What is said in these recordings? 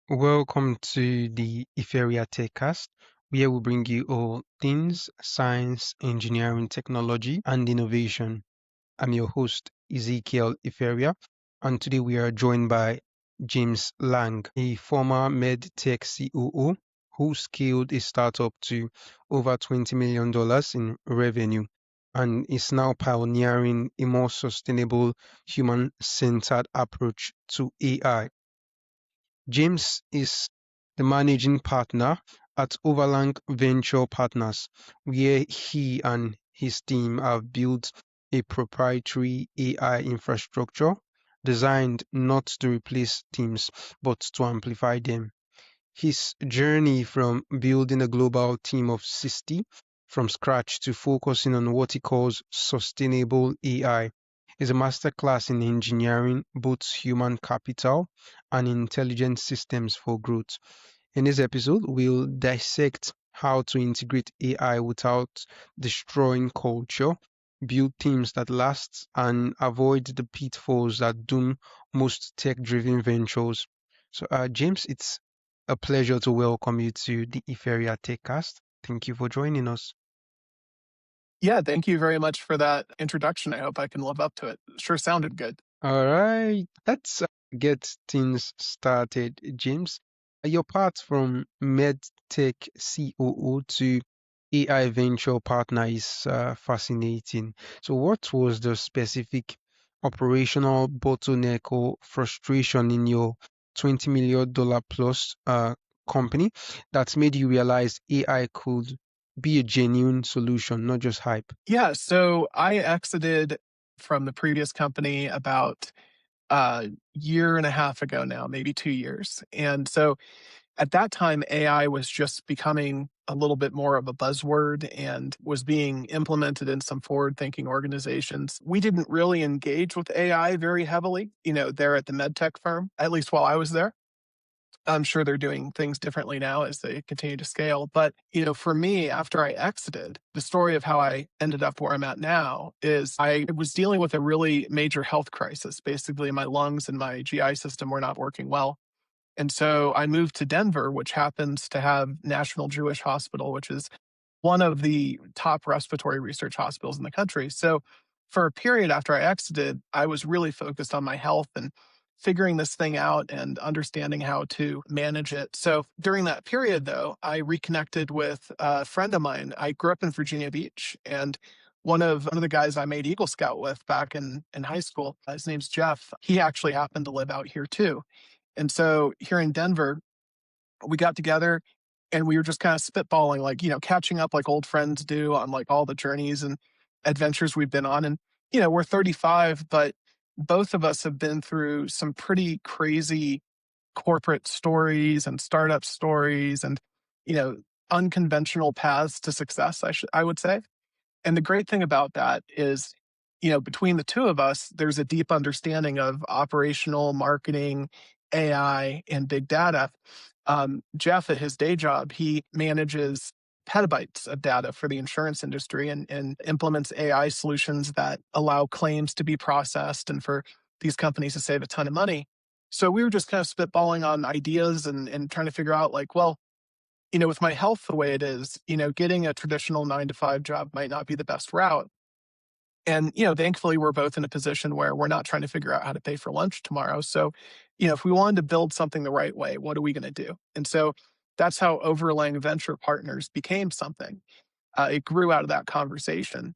Welcome to the Iferia TechCast, where we bring you all things science, engineering, technology, and innovation. I'm your host, Ezekiel Iferia, and today we are joined by James Lang, a former MedTech COO who scaled a startup to over $20 million in revenue and is now pioneering a more sustainable, human-centered approach to AI. James is the managing partner at OverLang Venture Partners, where he and his team have built a proprietary AI infrastructure designed not to replace teams, but to amplify them. His journey from building a global team of 60 from scratch to focusing on what he calls sustainable AI is a masterclass in engineering both human capital and intelligent systems for growth. In this episode, we'll dissect how to integrate AI without destroying culture, build teams that last, and avoid the pitfalls that doom most tech-driven ventures. So, James, it's a pleasure to welcome you to the Iferia TechCast. Thank you for joining us. Yeah, thank you very much for that introduction. I hope I can live up to it. Sure sounded good. All right, let's get things started, James. Your path from MedTech COO to AI venture partner is fascinating. So, what was the specific operational bottleneck or frustration in your $20 million plus company that made you realize AI could be a genuine solution, not just hype? Yeah, so I exited from the previous company about a year and a half ago now, maybe 2 years. And so at that time, AI was just becoming a little bit more of a buzzword and was being implemented in some forward-thinking organizations. We didn't really engage with AI very heavily, there at the MedTech firm, at least while I was there. I'm sure they're doing things differently now as they continue to scale. But, for me, after I exited, the story of how I ended up where I'm at now is I was dealing with a really major health crisis. Basically, my lungs and my GI system were not working well. And so I moved to Denver, which happens to have National Jewish Hospital, which is one of the top respiratory research hospitals in the country. So for a period after I exited, I was really focused on my health and figuring this thing out and understanding how to manage it. So during that period, though, I reconnected with a friend of mine. I grew up in Virginia Beach, and one of the guys I made Eagle Scout with back in high school, his name's Jeff. He actually happened to live out here too. And so here in Denver, we got together and we were just kind of spitballing, like, catching up like old friends do on like all the journeys and adventures we've been on. And, we're 35, but both of us have been through some pretty crazy corporate stories and startup stories and, you know, unconventional paths to success, I would say. And the great thing about that is, between the two of us, there's a deep understanding of operational marketing, AI, and big data. Jeff, at his day job, he manages petabytes of data for the insurance industry and implements AI solutions that allow claims to be processed and for these companies to save a ton of money. So we were just kind of spitballing on ideas and trying to figure out, like, well, with my health the way it is, getting a traditional 9 to 5 job might not be the best route. And, thankfully, we're both in a position where we're not trying to figure out how to pay for lunch tomorrow. So, if we wanted to build something the right way, what are we going to do? And so that's how OverLang Venture Partners became something. It grew out of that conversation.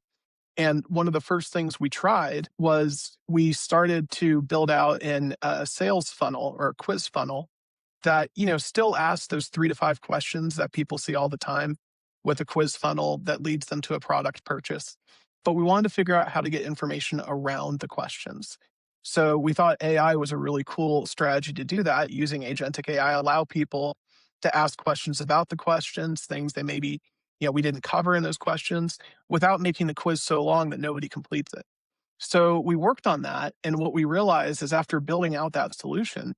And one of the first things we tried was we started to build out a sales funnel or a quiz funnel that, still asks those 3 to 5 questions that people see all the time with a quiz funnel that leads them to a product purchase. But we wanted to figure out how to get information around the questions. So we thought AI was a really cool strategy to do that. Using agentic AI allow people to ask questions about the questions, things they maybe, we didn't cover in those questions, without making the quiz so long that nobody completes it. So we worked on that. And what we realized is, after building out that solution,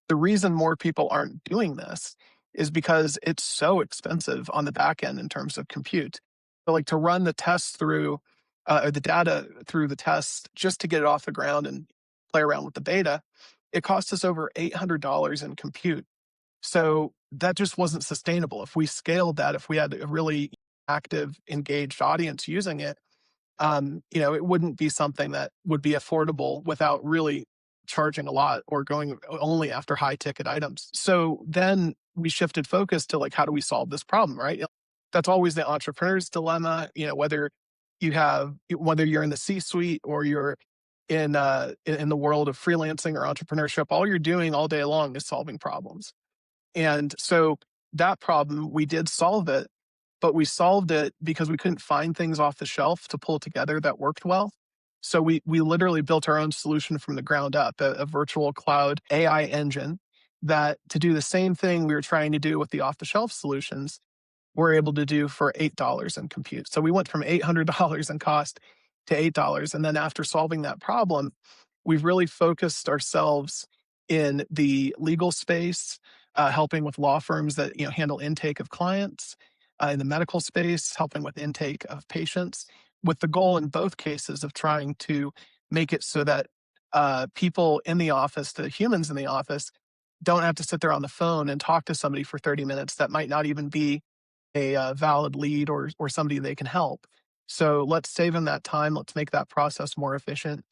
the reason more people aren't doing this is because it's so expensive on the back end in terms of compute. But like, to run the tests through, or the data through the tests, just to get it off the ground and play around with the beta, it cost us over $800 in compute. So that just wasn't sustainable. If we scaled that, if we had a really active, engaged audience using it, it wouldn't be something that would be affordable without really charging a lot or going only after high ticket items. So then we shifted focus to like, how do we solve this problem, right? That's always the entrepreneur's dilemma, whether you're in the C-suite or you're in the world of freelancing or entrepreneurship, all you're doing all day long is solving problems. And so that problem, we did solve it, but we solved it because we couldn't find things off the shelf to pull together that worked well. So we literally built our own solution from the ground up, a virtual cloud AI engine that to do the same thing we were trying to do with the off the shelf solutions, we're able to do for $8 in compute. So we went from $800 in cost to $8. And then after solving that problem, we've really focused ourselves in the legal space, helping with law firms that handle intake of clients, in the medical space, helping with intake of patients, with the goal in both cases of trying to make it so that people in the office, the humans in the office, don't have to sit there on the phone and talk to somebody for 30 minutes that might not even be a valid lead or somebody they can help. So let's save them that time. Let's make that process more efficient.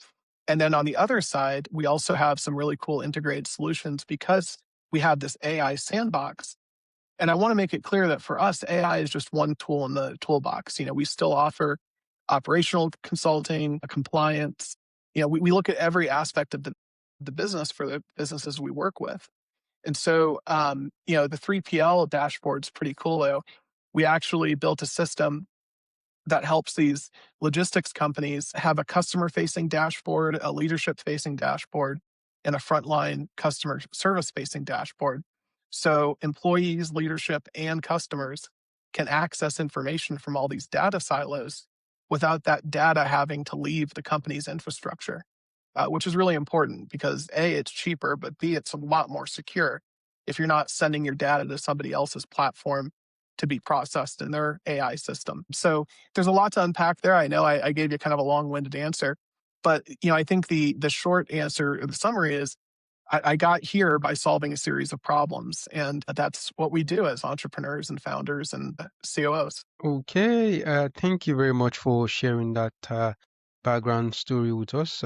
And then on the other side, we also have some really cool integrated solutions because we have this AI sandbox. And I want to make it clear that for us, AI is just one tool in the toolbox. We still offer operational consulting, compliance. We look at every aspect of the business for the businesses we work with. And so, the 3PL dashboard's pretty cool though. We actually built a system that helps these logistics companies have a customer facing dashboard, a leadership facing dashboard, and a frontline customer service facing dashboard. So employees, leadership, and customers can access information from all these data silos without that data having to leave the company's infrastructure, which is really important because A, it's cheaper, but B, it's a lot more secure if you're not sending your data to somebody else's platform to be processed in their AI system. So there's a lot to unpack there. I know I gave you kind of a long-winded answer, but I think the short answer, or the summary is I got here by solving a series of problems, and that's what we do as entrepreneurs and founders and COOs. Okay, thank you very much for sharing that background story with us.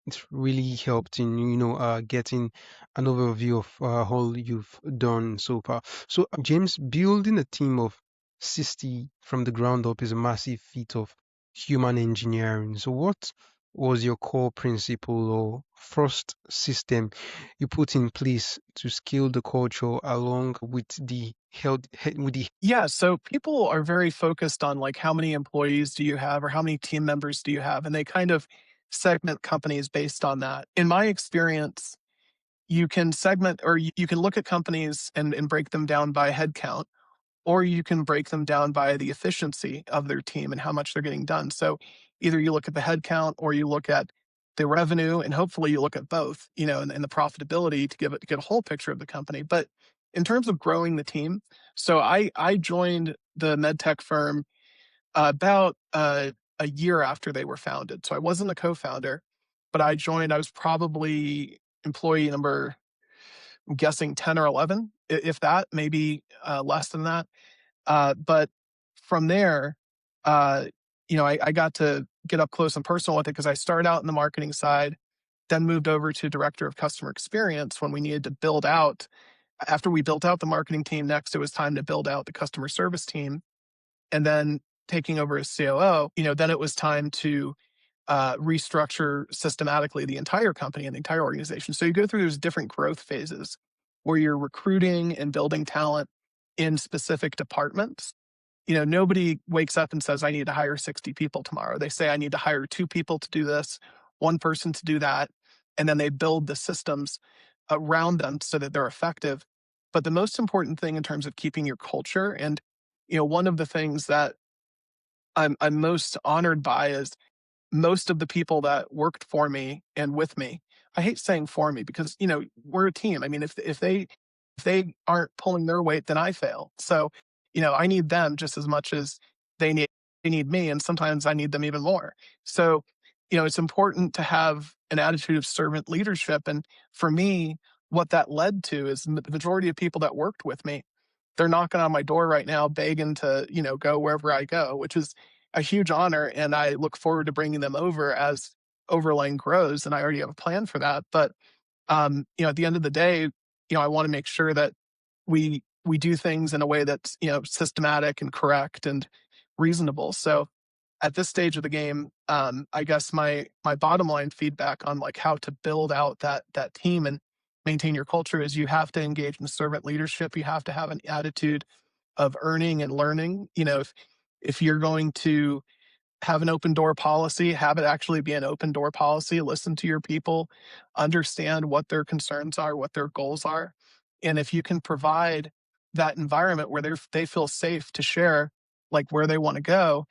It's really helped in getting an overview of all you've done so far. So, James, building a team of 60 from the ground up is a massive feat of human engineering. So, what was your core principle or first system you put in place to scale the culture along with the Yeah, so people are very focused on like how many employees do you have or how many team members do you have, and they kind of segment companies based on that. In my experience, you can segment or you can look at companies and break them down by headcount, or you can break them down by the efficiency of their team and how much they're getting done. So either you look at the headcount or you look at the revenue, and hopefully you look at both, and the profitability to get a whole picture of the company. But in terms of growing the team, so I joined the medtech firm about a year after they were founded. So I wasn't a co-founder, but I joined. I was probably employee number, I'm guessing 10 or 11, if that, maybe less than that. But from there, uh, I got to get up close and personal with it because I started out in the marketing side, then moved over to director of customer experience when we needed to build out. After we built out the marketing team, next it was time to build out the customer service team. And then taking over as COO, then it was time to restructure systematically the entire company and the entire organization. So you go through those different growth phases where you're recruiting and building talent in specific departments. Nobody wakes up and says, I need to hire 60 people tomorrow. They say, I need to hire 2 people to do this, 1 person to do that. And then they build the systems around them so that they're effective. But the most important thing in terms of keeping your culture, and one of the things that I'm most honored by is most of the people that worked for me and with me. I hate saying for me because we're a team. I mean, if they aren't pulling their weight, then I fail. So I need them just as much as they need they need me, and sometimes I need them even more. So it's important to have an attitude of servant leadership. And for me, what that led to is the majority of people that worked with me, they're knocking on my door right now, begging to, go wherever I go, which is a huge honor. And I look forward to bringing them over as OverLang grows. And I already have a plan for that. But, at the end of the day, I want to make sure that we do things in a way that's, systematic and correct and reasonable. So at this stage of the game, I guess my bottom line feedback on like how to build out that team and maintain your culture is you have to engage in servant leadership. You have to have an attitude of earning and learning. If you're going to have an open door policy, have it actually be an open door policy, listen to your people, understand what their concerns are, what their goals are. And if you can provide that environment where they feel safe to share like where they want to go,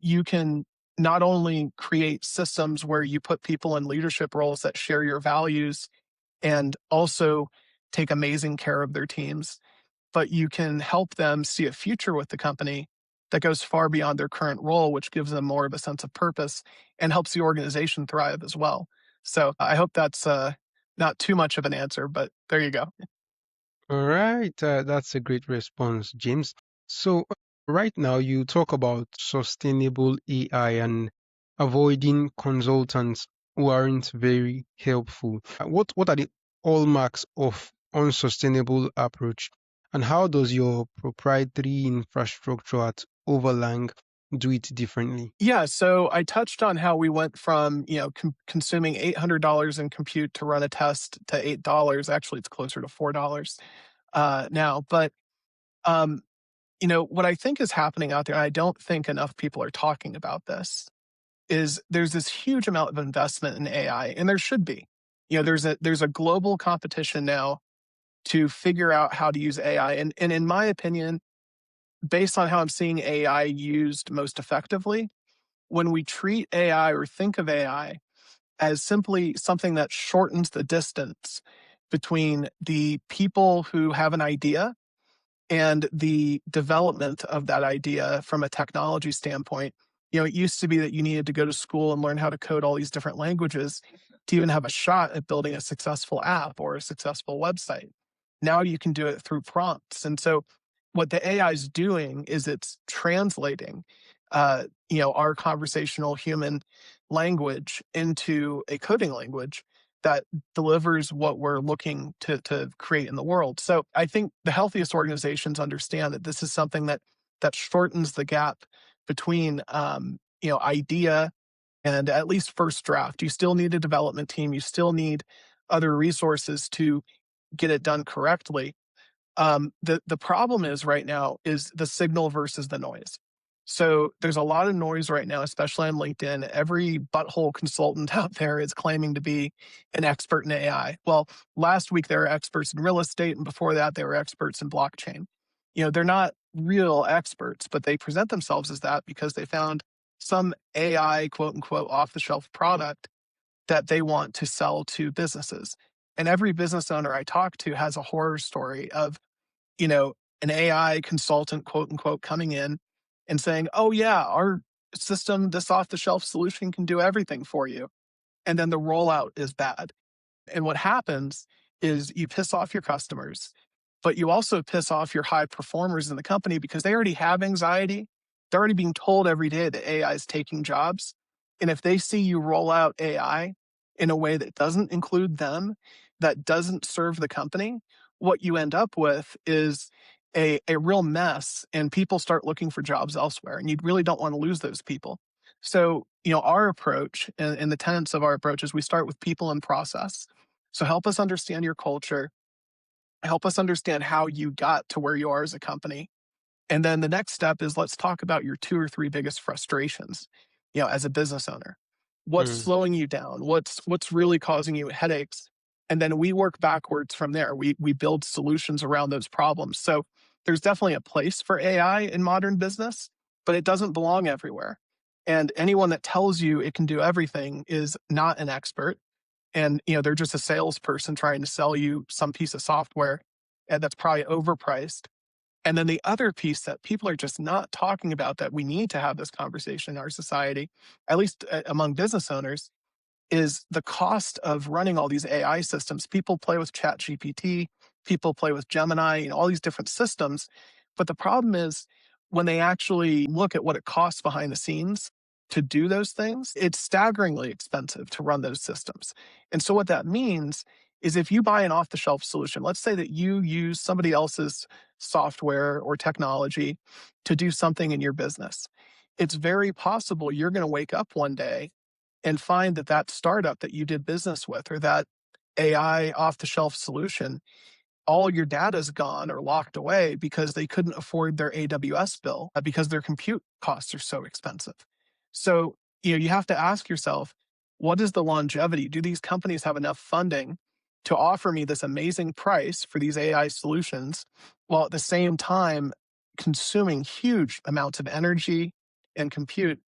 you can not only create systems where you put people in leadership roles that share your values and also take amazing care of their teams, but you can help them see a future with the company that goes far beyond their current role, which gives them more of a sense of purpose and helps the organization thrive as well. So I hope that's not too much of an answer, but there you go. All right, that's a great response, James. So, right now you talk about sustainable AI and avoiding consultants who aren't very helpful. What are the hallmarks of unsustainable approach, and how does your proprietary infrastructure at Overlang do it differently? Yeah, so I touched on how we went from consuming $800 in compute to run a test to $8. Actually, it's closer to $4 now. But um, what I think is happening out there, and I don't think enough people are talking about this, is there's this huge amount of investment in AI, and there should be. There's a global competition now to figure out how to use AI, and in my opinion, based on how I'm seeing AI used most effectively, when we treat AI or think of AI as simply something that shortens the distance between the people who have an idea and the development of that idea from a technology standpoint. It used to be that you needed to go to school and learn how to code all these different languages to even have a shot at building a successful app or a successful website. Now you can do it through prompts. And so what the AI is doing is it's translating our conversational human language into a coding language that delivers what we're looking to create in the world. So I think the healthiest organizations understand that this is something that shortens the gap between idea and at least first draft. You still need a development team. You still need other resources to get it done correctly. The problem is right now is the signal versus the noise. So there's a lot of noise right now, especially on LinkedIn. Every butthole consultant out there is claiming to be an expert in AI. Well, last week they were experts in real estate, and before that they were experts in blockchain. They're not real experts, but they present themselves as that because they found some AI quote unquote off the shelf product that they want to sell to businesses. And every business owner I talk to has a horror story of an AI consultant, quote unquote, coming in and saying, oh, yeah, our system, this off the shelf solution can do everything for you. And then the rollout is bad. And what happens is you piss off your customers, but you also piss off your high performers in the company because they already have anxiety. They're already being told every day that AI is taking jobs. And if they see you roll out AI in a way that doesn't include them, that doesn't serve the company, what you end up with is a real mess, and people start looking for jobs elsewhere. And you really don't want to lose those people. So, our approach and the tenets of our approach is we start with people and process. So help us understand your culture, help us understand how you got to where you are as a company. And then the next step is let's talk about your two or three biggest frustrations, as a business owner. What's Hmm. slowing you down? What's really causing you headaches? And then we work backwards from there. We build solutions around those problems. So there's definitely a place for AI in modern business, but it doesn't belong everywhere. And anyone that tells you it can do everything is not an expert, and they're just a salesperson trying to sell you some piece of software and that's probably overpriced. And then the other piece that people are just not talking about that we need to have this conversation in our society, at least among business owners, is the cost of running all these AI systems. People play with ChatGPT, people play with Gemini, all these different systems. But the problem is when they actually look at what it costs behind the scenes to do those things, it's staggeringly expensive to run those systems. And so what that means is if you buy an off the shelf solution, let's say that you use somebody else's software or technology to do something in your business, it's very possible you're going to wake up one day and find that that startup that you did business with or that AI off the shelf solution, all your data is gone or locked away because they couldn't afford their AWS bill because their compute costs are so expensive. So, you have to ask yourself, what is the longevity? Do these companies have enough funding to offer me this amazing price for these AI solutions while at the same time consuming huge amounts of energy and compute?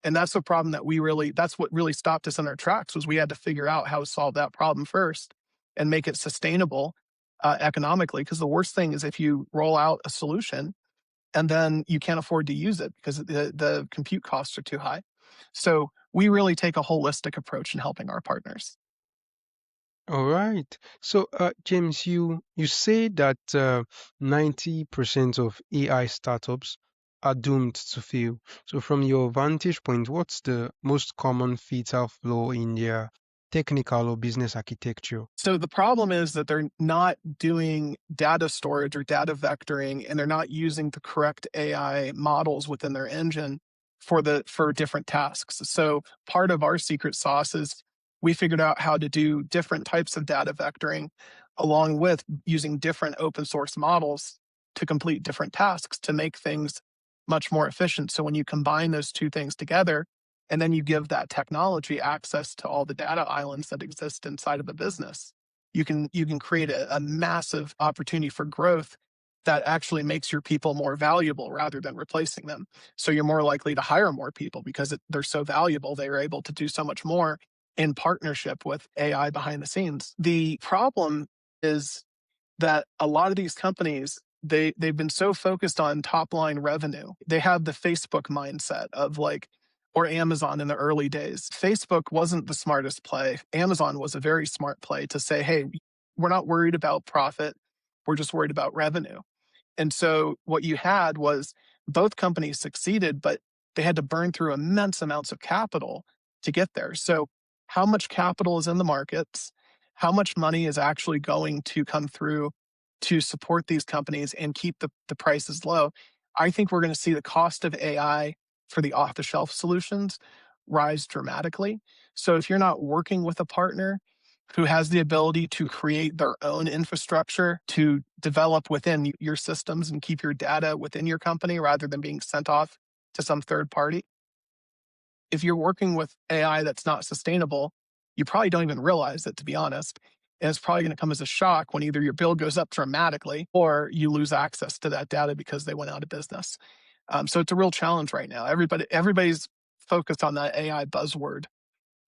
And that's the problem that's what really stopped us in our tracks was we had to figure out how to solve that problem first and make it sustainable economically. Because the worst thing is if you roll out a solution and then you can't afford to use it because the compute costs are too high. So we really take a holistic approach in helping our partners. All right. So, James, you say that 90% of AI startups are doomed to fail. So, from your vantage point, what's the most common fatal flaw in their technical or business architecture? So the problem is that they're not doing data storage or data vectoring, and they're not using the correct AI models within their engine for different tasks. So part of our secret sauce is we figured out how to do different types of data vectoring along with using different open source models to complete different tasks to make things much more efficient. So when you combine those two things together, and then you give that technology access to all the data islands that exist inside of a business, you can create a massive opportunity for growth that actually makes your people more valuable rather than replacing them. So you're more likely to hire more people because they're so valuable, they are able to do so much more in partnership with AI behind the scenes. The problem is that a lot of these companies, they've been so focused on top line revenue. They have the Facebook mindset of like, or Amazon in the early days. Facebook wasn't the smartest play. Amazon was a very smart play to say, hey, we're not worried about profit. We're just worried about revenue. And so what you had was both companies succeeded, but they had to burn through immense amounts of capital to get there. So how much capital is in the markets? How much money is actually going to come through to support these companies and keep the prices low? I think we're going to see the cost of AI for the off the shelf solutions rise dramatically. So if you're not working with a partner who has the ability to create their own infrastructure to develop within your systems and keep your data within your company rather than being sent off to some third party. If you're working with AI that's not sustainable, you probably don't even realize it, to be honest. And it's probably going to come as a shock when either your bill goes up dramatically or you lose access to that data because they went out of business. So it's a real challenge right now. Everybody's focused on that AI buzzword,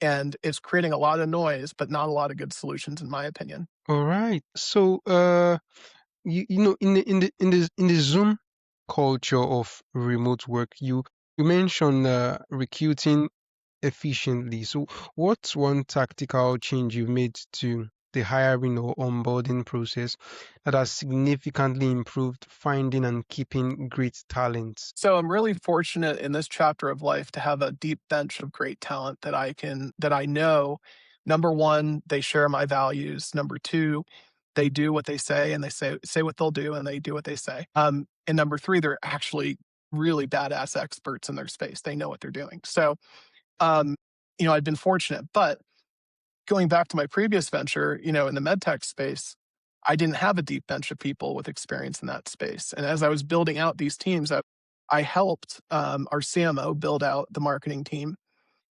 and it's creating a lot of noise, but not a lot of good solutions, in my opinion. All right. So, you know, in the Zoom culture of remote work, you mentioned recruiting efficiently. So, what's one tactical change you've made to the hiring or onboarding process that has significantly improved finding and keeping great talents? So I'm really fortunate in this chapter of life to have a deep bench of great talent that I know. Number one, they share my values. Number two, they do what they say and they say what they'll do and they do what they say. And number three, they're actually really badass experts in their space. They know what they're doing. So um, I've been fortunate. But going back to my previous venture, in the medtech space, I didn't have a deep bench of people with experience in that space. And as I was building out these teams, I helped our CMO build out the marketing team.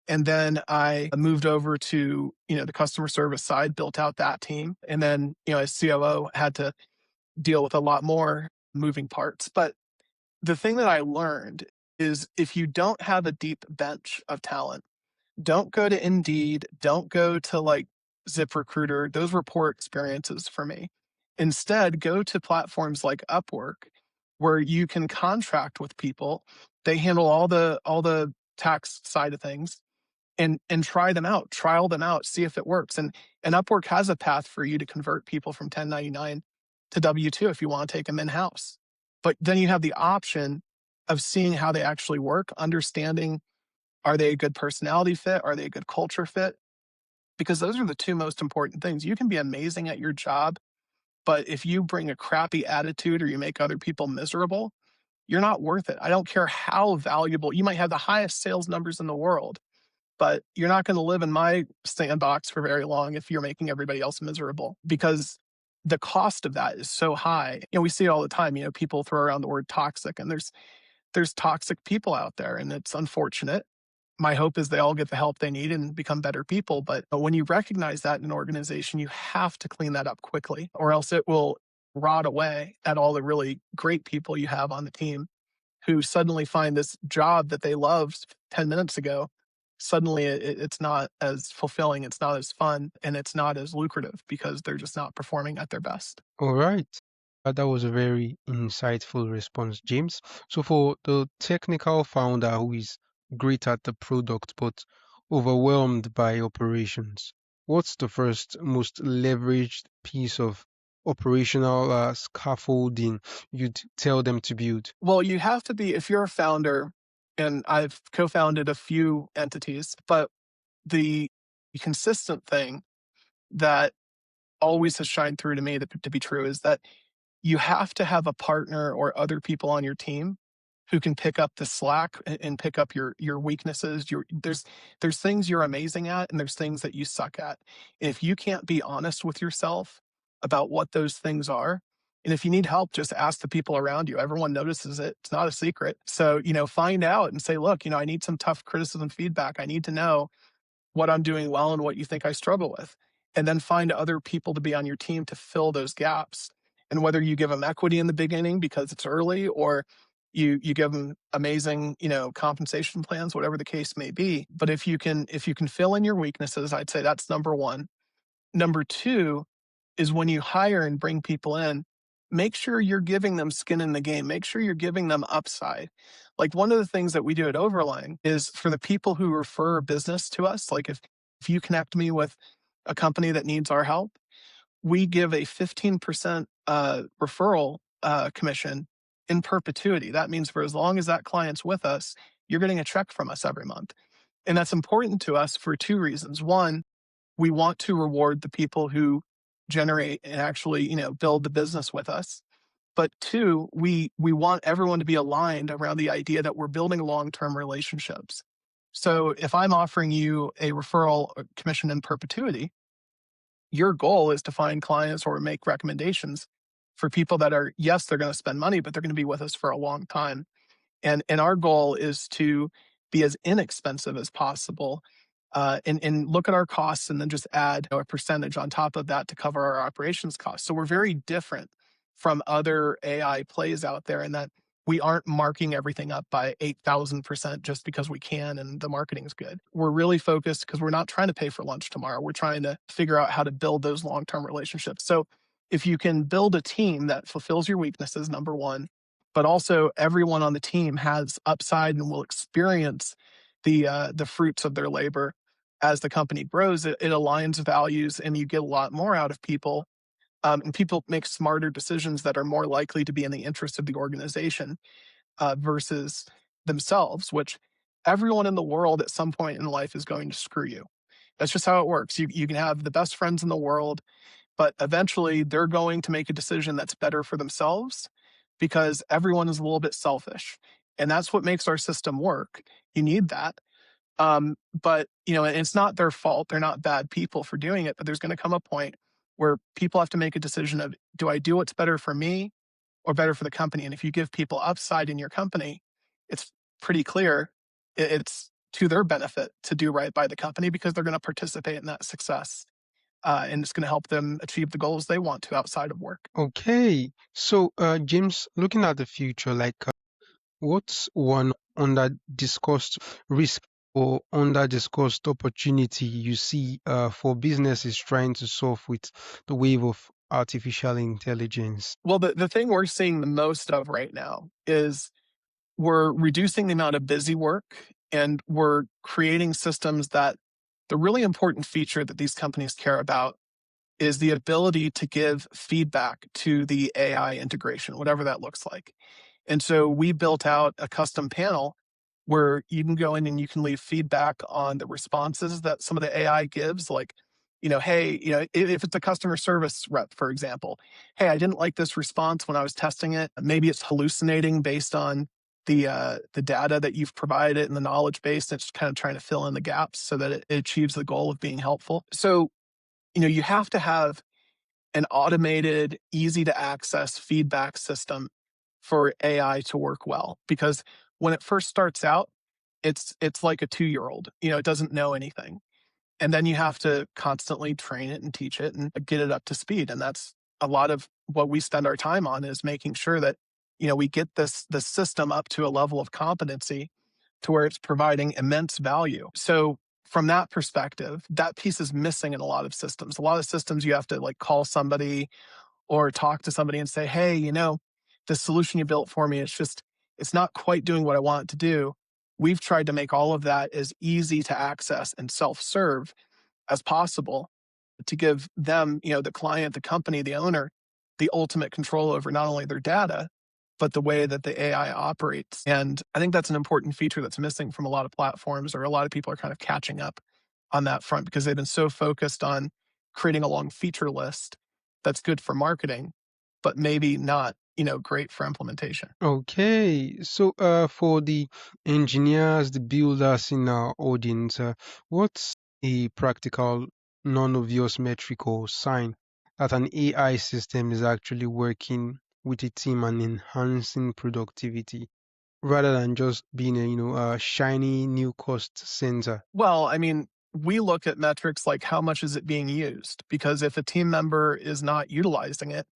And then I moved over to, the customer service side, built out that team. And then, as COO, had to deal with a lot more moving parts. But the thing that I learned is if you don't have a deep bench of talent, don't go to Indeed, don't go to like ZipRecruiter. Those were poor experiences for me. Instead, go to platforms like Upwork where you can contract with people. They handle all the tax side of things. and try them out, trial them out, see if it works. And Upwork has a path for you to convert people from 1099 to W2 if you want to take them in house. But then you have the option of seeing how they actually work, understanding, are they a good personality fit? Are they a good culture fit? Because those are the two most important things. You can be amazing at your job, but if you bring a crappy attitude or you make other people miserable, you're not worth it. I don't care how valuable you might have the highest sales numbers in the world, but you're not going to live in my sandbox for very long if you're making everybody else miserable, because the cost of that is so high. We see it all the time. People throw around the word toxic, and there's toxic people out there, and it's unfortunate. My hope is they all get the help they need and become better people. But when you recognize that in an organization, you have to clean that up quickly, or else it will rot away at all the really great people you have on the team who suddenly find this job that they loved 10 minutes ago. Suddenly it's not as fulfilling, it's not as fun, and it's not as lucrative because they're just not performing at their best. All right. That was a very insightful response, James. So, for the technical founder who is great at the product but overwhelmed by operations, what's the first most leveraged piece of operational scaffolding you'd tell them to build? Well, you have to be, if you're a founder, and I've co founded a few entities, but the consistent thing that always has shined through to me to be true is that you have to have a partner or other people on your team who can pick up the slack and pick up your weaknesses. There's things you're amazing at, and there's things that you suck at. And if you can't be honest with yourself about what those things are, and if you need help, just ask the people around you. Everyone notices it. It's not a secret. So, find out and say, look, I need some tough criticism feedback. I need to know what I'm doing well and what you think I struggle with. And then find other people to be on your team to fill those gaps. And whether you give them equity in the beginning because it's early, or you give them amazing, compensation plans, whatever the case may be. But if you can fill in your weaknesses, I'd say that's number one. Number two is when you hire and bring people in, make sure you're giving them skin in the game. Make sure you're giving them upside. Like, one of the things that we do at Overlang is, for the people who refer business to us, like if you connect me with a company that needs our help, we give a 15% referral commission in perpetuity. That means for as long as that client's with us, you're getting a check from us every month. And that's important to us for two reasons. One, we want to reward the people who generate and actually, build the business with us. But two, we want everyone to be aligned around the idea that we're building long-term relationships. So if I'm offering you a referral commission in perpetuity, your goal is to find clients or make recommendations for people that are, yes, they're going to spend money, but they're going to be with us for a long time. And our goal is to be as inexpensive as possible, and look at our costs and then just add a percentage on top of that to cover our operations costs. So we're very different from other AI plays out there in that we aren't marking everything up by 8,000% just because we can and the marketing's good. We're really focused because we're not trying to pay for lunch tomorrow. We're trying to figure out how to build those long-term relationships. So if you can build a team that fulfills your weaknesses, number one, but also everyone on the team has upside and will experience the fruits of their labor as the company grows. It aligns values, and you get a lot more out of people. And people make smarter decisions that are more likely to be in the interest of the organization versus themselves, which everyone in the world at some point in life is going to screw you. That's just how it works. You can have the best friends in the world, but eventually they're going to make a decision that's better for themselves, because everyone is a little bit selfish. And that's what makes our system work. You need that. But, and it's not their fault. They're not bad people for doing it, but there's going to come a point where people have to make a decision of, do I do what's better for me or better for the company? And if you give people upside in your company, it's pretty clear it's to their benefit to do right by the company, because they're going to participate in that success. And it's going to help them achieve the goals they want to outside of work. Okay. So, James, looking at the future, what's one under discussed risk or under discussed opportunity you see for businesses trying to solve with the wave of artificial intelligence? Well, the thing we're seeing the most of right now is we're reducing the amount of busy work And we're creating systems that the really important feature that these companies care about is the ability to give feedback to the AI integration, whatever that looks like. And so we built out a custom panel where you can go in and you can leave feedback on the responses that some of the AI gives, like, hey, if it's a customer service rep, for example, hey, I didn't like this response when I was testing it. Maybe it's hallucinating based on the data that you've provided and the knowledge base. And it's kind of trying to fill in the gaps so that it achieves the goal of being helpful. So, you have to have an automated, easy to access feedback system for AI to work well. Because when it first starts out, it's like a 2-year-old. It doesn't know anything. And then you have to constantly train it and teach it and get it up to speed. And that's a lot of what we spend our time on, is making sure that, we get the system up to a level of competency to where it's providing immense value. So from that perspective, that piece is missing in a lot of systems. A lot of systems you have to like call somebody or talk to somebody and say, hey, the solution you built for me, it's not quite doing what I want it to do. We've tried to make all of that as easy to access and self-serve as possible to give them, the client, the company, the owner, the ultimate control over not only their data, but the way that the AI operates. And I think that's an important feature that's missing from a lot of platforms, or a lot of people are kind of catching up on that front because they've been so focused on creating a long feature list that's good for marketing, but maybe not, great for implementation. Okay, so for the engineers, the builders in our audience, what's a practical, non-obvious metric or sign that an AI system is actually working with a team and enhancing productivity rather than just being a shiny new cost center? Well, I mean, we look at metrics like how much is it being used? Because if a team member is not utilizing it,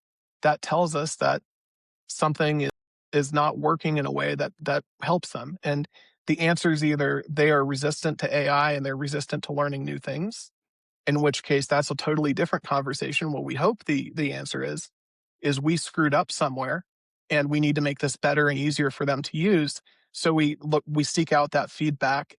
that tells us that something is not working in a way that helps them. And the answer is either they are resistant to AI and they're resistant to learning new things, in which case that's a totally different conversation. What we hope the answer is we screwed up somewhere and we need to make this better and easier for them to use. So we seek out that feedback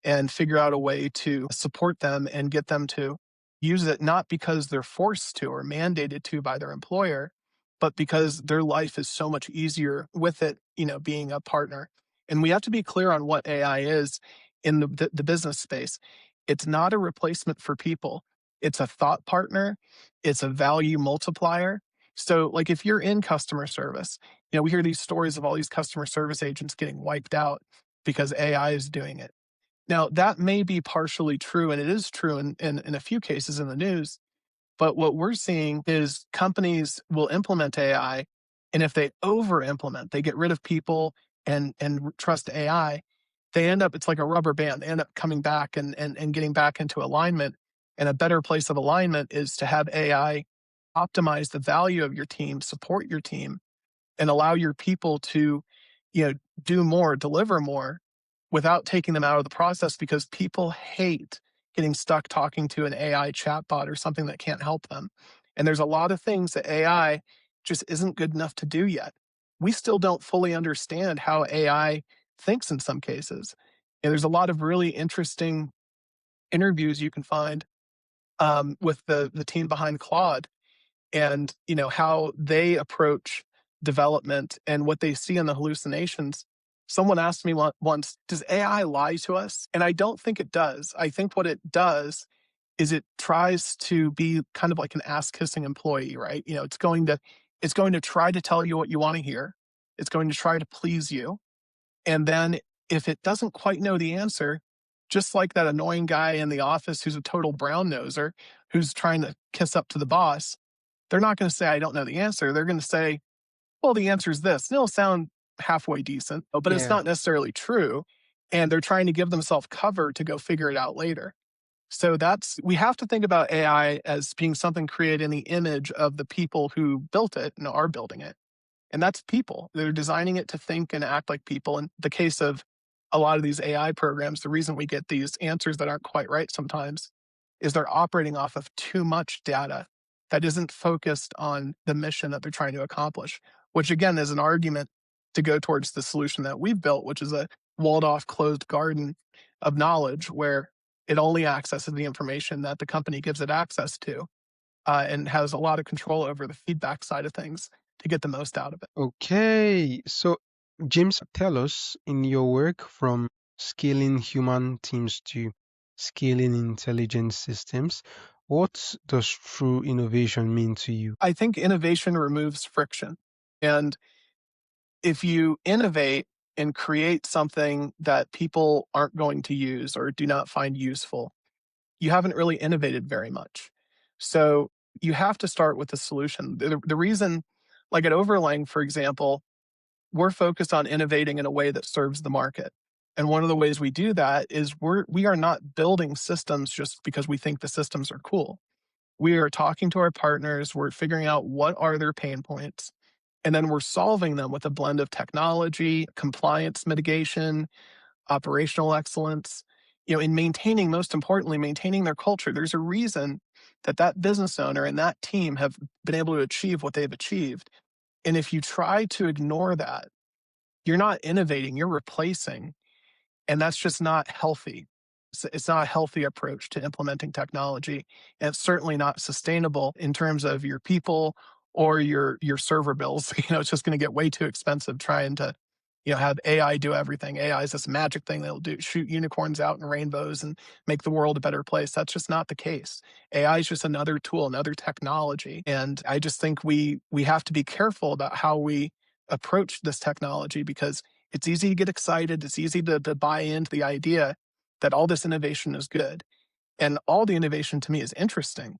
and figure out a way to support them and get them to use it, not because they're forced to or mandated to by their employer, but because their life is so much easier with it, being a partner. And we have to be clear on what AI is in the business space. It's not a replacement for people. It's a thought partner. It's a value multiplier. So, like, if you're in customer service, we hear these stories of all these customer service agents getting wiped out because AI is doing it. Now, that may be partially true, and it is true in a few cases in the news. But what we're seeing is companies will implement AI, and if they over implement, they get rid of people and trust AI, they end up, it's like a rubber band. They end up coming back and getting back into alignment. And a better place of alignment is to have AI optimize the value of your team, support your team, and allow your people to, you know, do more, deliver more without taking them out of the process, because people hate getting stuck talking to an AI chatbot or something that can't help them. And there's a lot of things that AI just isn't good enough to do yet. We still don't fully understand how AI thinks in some cases. And there's a lot of really interesting interviews you can find with the team behind Claude, and how they approach development and what they see in the hallucinations. Someone asked me once, does AI lie to us? And I don't think it does. I think what it does is it tries to be kind of like an ass kissing employee, right? It's going to try to tell you what you want to hear. It's going to try to please you. And then if it doesn't quite know the answer, just like that annoying guy in the office who's a total brown noser, who's trying to kiss up to the boss, they're not going to say, I don't know the answer. They're going to say, well, the answer is this. And it'll sound halfway decent, but it's Yeah. not necessarily true. And they're trying to give themselves cover to go figure it out later. So we have to think about AI as being something created in the image of the people who built it and are building it. And that's people. They're designing it to think and act like people. In the case of a lot of these AI programs, the reason we get these answers that aren't quite right sometimes is they're operating off of too much data that isn't focused on the mission that they're trying to accomplish, which again is an argument to go towards the solution that we've built, which is a walled off closed garden of knowledge where it only accesses the information that the company gives it access to, and has a lot of control over the feedback side of things to get the most out of it. Okay, so James, tell us in your work from scaling human teams to scaling intelligent systems, what does true innovation mean to you? I think innovation removes friction. And if you innovate and create something that people aren't going to use or do not find useful, you haven't really innovated very much. So you have to start with the solution. The reason, like at Overlang, for example, we're focused on innovating in a way that serves the market. And one of the ways we do that is we are not building systems just because we think the systems are cool. We are talking to our partners, we're figuring out what are their pain points, and then we're solving them with a blend of technology, compliance mitigation, operational excellence, in maintaining, most importantly, maintaining their culture. There's a reason that that business owner and that team have been able to achieve what they've achieved. And if you try to ignore that, you're not innovating, you're replacing, and that's just not healthy. It's not a healthy approach to implementing technology, and it's certainly not sustainable in terms of your people or your server bills. It's just going to get way too expensive trying to have AI do everything. AI is this magic thing that'll do shoot unicorns out and rainbows and make the world a better place. That's just not the case. AI is just another tool, another technology, and I just think we have to be careful about how we approach this technology, because it's easy to get excited. It's easy to buy into the idea that all this innovation is good. And all the innovation to me is interesting,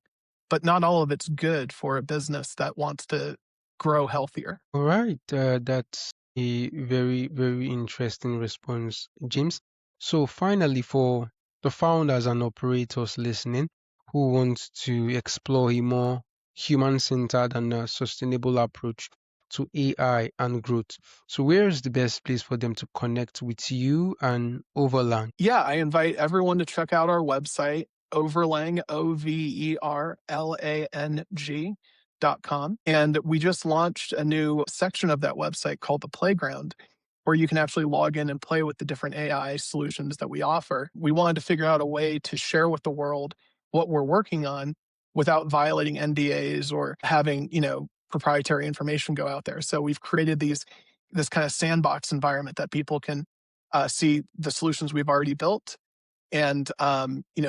but not all of it's good for a business that wants to grow healthier. All right, that's a very, very interesting response, James. So, finally, for the founders and operators listening who want to explore a more human centered and sustainable approach to AI and growth, so where is the best place for them to connect with you and Overland? Yeah, I invite everyone to check out our website, Overlang, OverLang.com. And we just launched a new section of that website called the Playground, where you can actually log in and play with the different AI solutions that we offer. We wanted to figure out a way to share with the world what we're working on without violating NDAs or having, proprietary information go out there. So we've created this kind of sandbox environment that people can see the solutions we've already built, and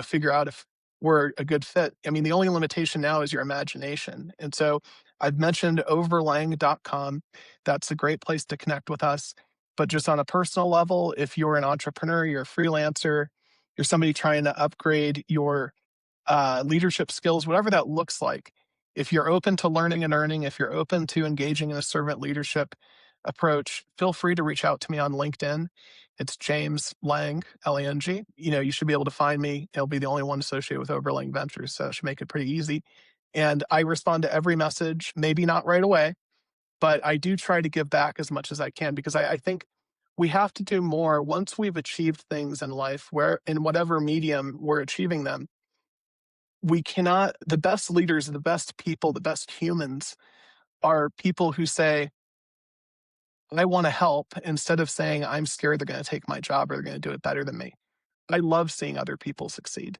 figure out if we're a good fit. I mean, the only limitation now is your imagination. And so I've mentioned overlang.com. That's a great place to connect with us. But just on a personal level, if you're an entrepreneur, you're a freelancer, you're somebody trying to upgrade your leadership skills, whatever that looks like. If you're open to learning and earning, if you're open to engaging in a servant leadership approach, feel free to reach out to me on LinkedIn. It's James Lang, Lang. You should be able to find me. It'll be the only one associated with OverLang Ventures, so it should make it pretty easy. And I respond to every message, maybe not right away, but I do try to give back as much as I can, because I think we have to do more once we've achieved things in life, where in whatever medium we're achieving them. We cannot, the best leaders, the best people, the best humans are people who say, I want to help, instead of saying, I'm scared they're going to take my job or they're going to do it better than me. I love seeing other people succeed.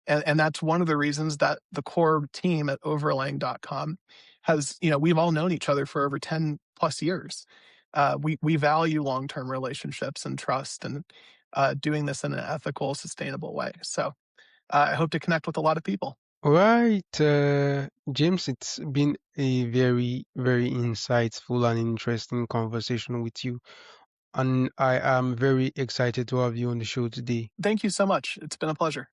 And that's one of the reasons that the core team at overlang.com has, we've all known each other for over 10 plus years. We value long term relationships and trust, and doing this in an ethical, sustainable way. So I hope to connect with a lot of people. All right, James, it's been a very, very insightful and interesting conversation with you. And I am very excited to have you on the show today. Thank you so much. It's been a pleasure.